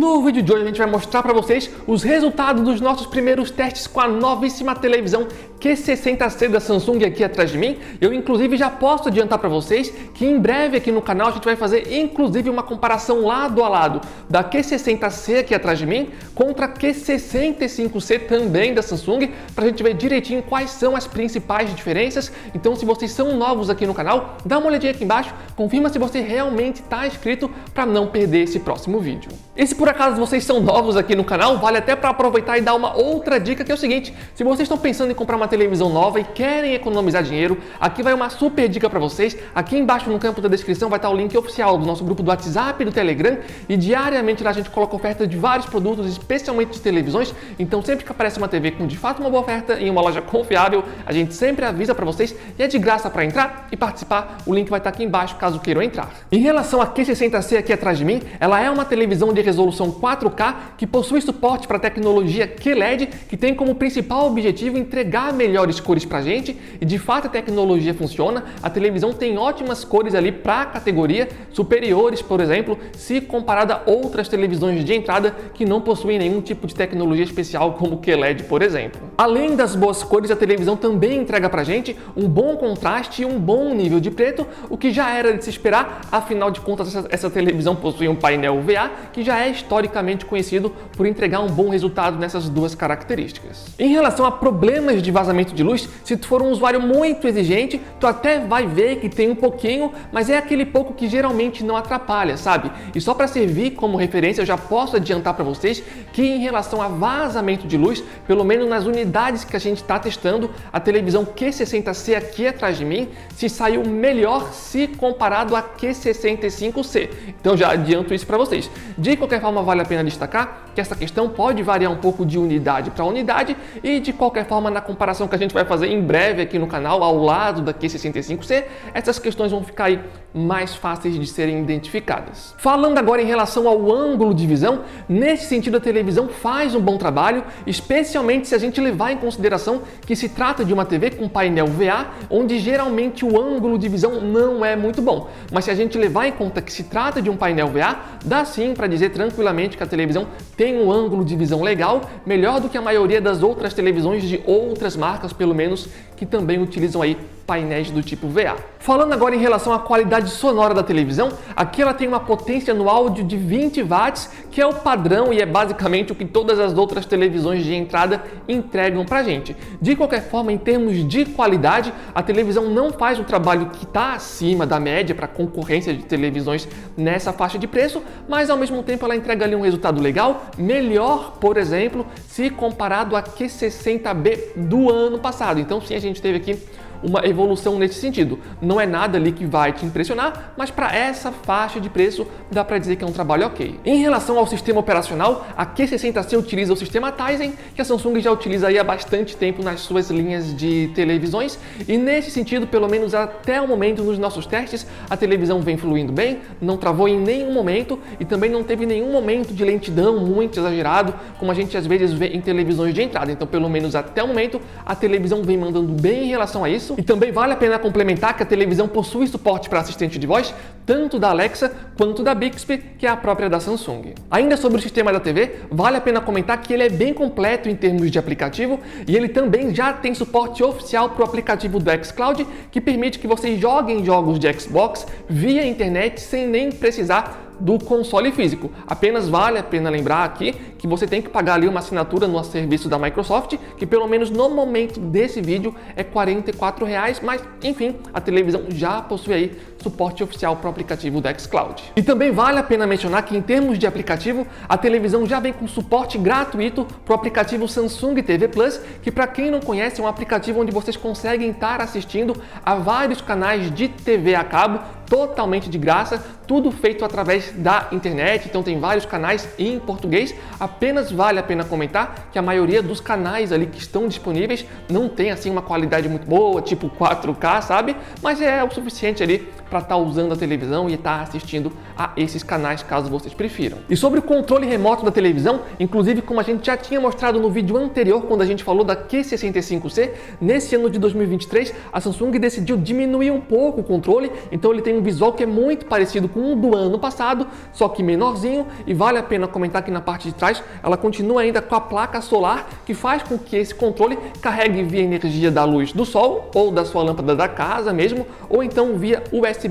No vídeo de hoje a gente vai mostrar para vocês os resultados dos nossos primeiros testes com a novíssima televisão Q60C da Samsung aqui atrás de mim. Eu inclusive já posso adiantar para vocês que em breve aqui no canal a gente vai fazer inclusive uma comparação lado a lado da Q60C aqui atrás de mim contra a Q65C também da Samsung, para a gente ver direitinho quais são as principais diferenças. Então, se vocês são novos aqui no canal, dá uma olhadinha aqui embaixo, confirma se você realmente está inscrito para não perder esse próximo vídeo. E se por acaso vocês são novos aqui no canal, vale até para aproveitar e dar uma outra dica, que é o seguinte: se vocês estão pensando em comprar uma televisão nova e querem economizar dinheiro, aqui vai uma super dica para vocês. Aqui embaixo no campo da descrição vai estar o link oficial do nosso grupo do WhatsApp e do Telegram, e diariamente lá a gente coloca oferta de vários produtos, especialmente de televisões. Então sempre que aparece uma TV com de fato uma boa oferta em uma loja confiável, a gente sempre avisa para vocês, e é de graça para entrar e participar. O link vai estar aqui embaixo caso queiram entrar. Em relação à Q60C aqui atrás de mim, ela é uma televisão de resolução 4K que possui suporte para a tecnologia QLED, que tem como principal objetivo entregar melhores cores para a gente, e de fato a tecnologia funciona. A televisão tem ótimas cores ali para a categoria, superiores, por exemplo, se comparada a outras televisões de entrada que não possuem nenhum tipo de tecnologia especial como o QLED, por exemplo. Além das boas cores, a televisão também entrega para a gente um bom contraste e um bom nível de preto, o que já era de se esperar. Afinal de contas, essa televisão possui um painel VA que já é historicamente conhecido por entregar um bom resultado nessas duas características. Em relação a problemas de vazamento de luz, se tu for um usuário muito exigente, tu até vai ver que tem um pouquinho, mas é aquele pouco que geralmente não atrapalha, sabe? E só para servir como referência, eu já posso adiantar para vocês que em relação a vazamento de luz, pelo menos nas unidades que a gente está testando, a televisão Q60C aqui atrás de mim se saiu melhor se comparado à Q65C. Então já adianto isso para vocês. De qualquer forma, vale a pena destacar que essa questão pode variar um pouco de unidade para unidade, e de qualquer forma, na comparação que a gente vai fazer em breve aqui no canal, ao lado da Q65C, essas questões vão ficar aí mais fáceis de serem identificadas. Falando agora em relação ao ângulo de visão, nesse sentido a televisão faz um bom trabalho, especialmente se a gente levar em consideração que se trata de uma TV com painel VA, onde geralmente o ângulo de visão não é muito bom. Mas se a gente levar em conta que se trata de um painel VA, dá sim para dizer tranquilamente que a televisão tem um ângulo de visão legal, melhor do que a maioria das outras televisões de outras marcas, pelo menos, que também utilizam aí painéis do tipo VA. Falando agora em relação à qualidade sonora da televisão, aqui ela tem uma potência no áudio de 20 watts, que é o padrão e é basicamente o que todas as outras televisões de entrada entregam pra gente. De qualquer forma, em termos de qualidade, a televisão não faz um trabalho que está acima da média para concorrência de televisões nessa faixa de preço, mas ao mesmo tempo ela entrega ali um resultado legal, melhor, por exemplo, se comparado à Q60B do ano passado. Então sim, a gente teve aqui uma evolução nesse sentido. Não é nada ali que vai te impressionar, mas para essa faixa de preço dá para dizer que é um trabalho ok. Em relação ao sistema operacional, a Q60C utiliza o sistema Tizen, que a Samsung já utiliza aí há bastante tempo nas suas linhas de televisões, e nesse sentido, pelo menos até o momento nos nossos testes, a televisão vem fluindo bem, não travou em nenhum momento e também não teve nenhum momento de lentidão muito exagerado, como a gente às vezes vê em televisões de entrada. Então, pelo menos até o momento, a televisão vem mandando bem em relação a isso. E também vale a pena complementar que a televisão possui suporte para assistente de voz, tanto da Alexa quanto da Bixby, que é a própria da Samsung. Ainda sobre o sistema da TV, vale a pena comentar que ele é bem completo em termos de aplicativo, e ele também já tem suporte oficial para o aplicativo do xCloud, que permite que vocês joguem jogos de Xbox via internet sem nem precisar do console físico. Apenas vale a pena lembrar aqui que você tem que pagar ali uma assinatura no serviço da Microsoft, que pelo menos no momento desse vídeo é R$ 44, mas enfim, a televisão já possui aí suporte oficial para o aplicativo do xCloud. E também vale a pena mencionar que em termos de aplicativo, a televisão já vem com suporte gratuito para o aplicativo Samsung TV Plus, que para quem não conhece é um aplicativo onde vocês conseguem estar assistindo a vários canais de TV a cabo, totalmente de graça, tudo feito através da internet. Então tem vários canais em português. Apenas vale a pena comentar que a maioria dos canais ali que estão disponíveis não tem assim uma qualidade muito boa, tipo 4K, sabe? Mas é o suficiente ali para estar usando a televisão e estar assistindo a esses canais, caso vocês prefiram. E sobre o controle remoto da televisão, inclusive como a gente já tinha mostrado no vídeo anterior, quando a gente falou da Q65C, nesse ano de 2023, a Samsung decidiu diminuir um pouco o controle, então ele tem um visual que é muito parecido com o do ano passado, só que menorzinho, e vale a pena comentar que na parte de trás ela continua ainda com a placa solar, que faz com que esse controle carregue via energia da luz do sol, ou da sua lâmpada da casa mesmo, ou então via USB,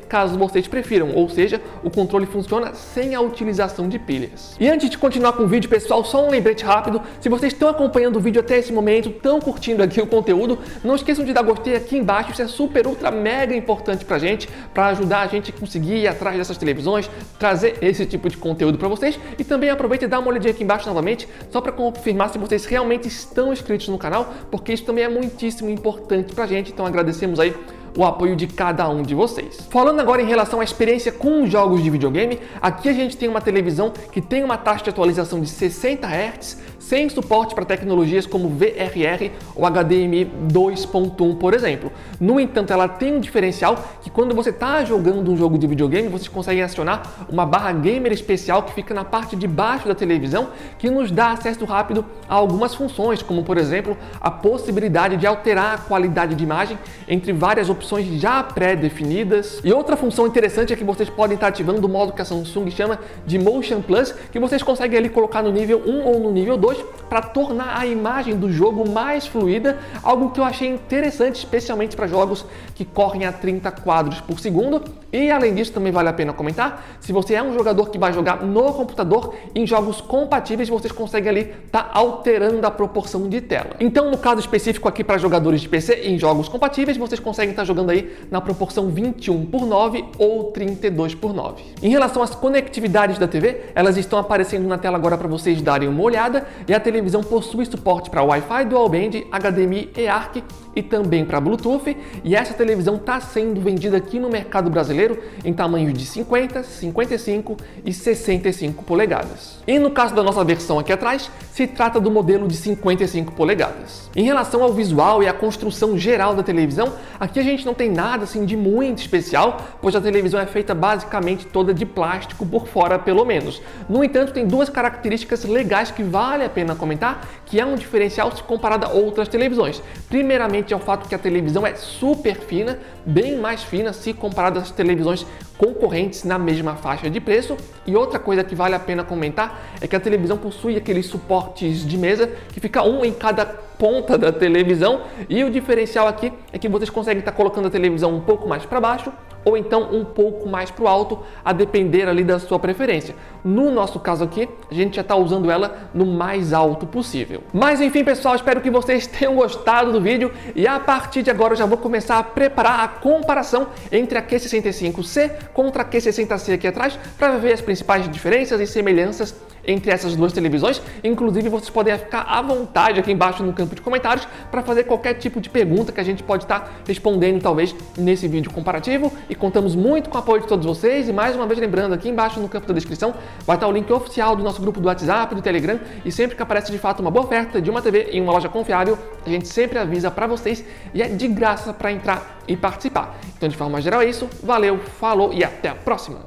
caso vocês prefiram, ou seja, o controle funciona sem a utilização de pilhas. E antes de continuar com o vídeo, pessoal, só um lembrete rápido: se vocês estão acompanhando o vídeo até esse momento, estão curtindo aqui o conteúdo, não esqueçam de dar gostei aqui embaixo, isso é super, ultra, mega importante pra gente, para ajudar a gente a conseguir ir atrás dessas televisões, trazer esse tipo de conteúdo para vocês. E também aproveita e dá uma olhadinha aqui embaixo novamente, só para confirmar se vocês realmente estão inscritos no canal, porque isso também é muitíssimo importante pra gente, então agradecemos aí o apoio de cada um de vocês. Falando agora em relação à experiência com jogos de videogame, aqui a gente tem uma televisão que tem uma taxa de atualização de 60 Hz, sem suporte para tecnologias como VRR ou HDMI 2.1, por exemplo. No entanto, ela tem um diferencial que quando você está jogando um jogo de videogame, vocês conseguem acionar uma barra gamer especial que fica na parte de baixo da televisão, que nos dá acesso rápido a algumas funções, como por exemplo, a possibilidade de alterar a qualidade de imagem entre várias opções já pré-definidas. E outra função interessante é que vocês podem estar ativando o modo que a Samsung chama de Motion Plus, que vocês conseguem ali colocar no nível 1 ou no nível 2 para tornar a imagem do jogo mais fluida, algo que eu achei interessante, especialmente para jogos que correm a 30 quadros por segundo. E além disso, também vale a pena comentar, se você é um jogador que vai jogar no computador, em jogos compatíveis vocês conseguem ali estar alterando a proporção de tela. Então, no caso específico aqui para jogadores de PC, em jogos compatíveis, vocês conseguem estar jogando aí na proporção 21:9 ou 32:9. Em relação às conectividades da TV, elas estão aparecendo na tela agora para vocês darem uma olhada, e a televisão possui suporte para Wi-Fi Dual Band, HDMI e ARC e também para Bluetooth, e essa televisão está sendo vendida aqui no mercado brasileiro em tamanhos de 50, 55 e 65 polegadas. E no caso da nossa versão aqui atrás, se trata do modelo de 55 polegadas. Em relação ao visual e à construção geral da televisão, aqui a gente não tem nada assim de muito especial, pois a televisão é feita basicamente toda de plástico por fora, pelo menos. No entanto, tem duas características legais que vale a pena comentar, que é um diferencial se comparado a outras televisões. Primeiramente é o fato que a televisão é super fina, bem mais fina se comparado às televisões concorrentes na mesma faixa de preço. E outra coisa que vale a pena comentar é que a televisão possui aqueles suportes de mesa que fica um em cada ponta da televisão, e o diferencial aqui é que vocês conseguem estar colocando a televisão um pouco mais para baixo ou então um pouco mais para o alto, a depender ali da sua preferência. No nosso caso aqui, a gente já está usando ela no mais alto possível. Mas enfim, pessoal, espero que vocês tenham gostado do vídeo, e a partir de agora eu já vou começar a preparar a comparação entre a Q65C contra a Q60C aqui atrás, para ver as principais diferenças e semelhanças entre essas duas televisões. Inclusive, vocês podem ficar à vontade aqui embaixo no campo de comentários para fazer qualquer tipo de pergunta que a gente pode estar respondendo talvez nesse vídeo comparativo, e contamos muito com o apoio de todos vocês. E mais uma vez lembrando, aqui embaixo no campo da descrição vai estar o link oficial do nosso grupo do WhatsApp, do Telegram, e sempre que aparece de fato uma boa oferta de uma TV em uma loja confiável, a gente sempre avisa para vocês, e é de graça para entrar e participar. Então, de forma geral é isso, valeu, falou e até a próxima!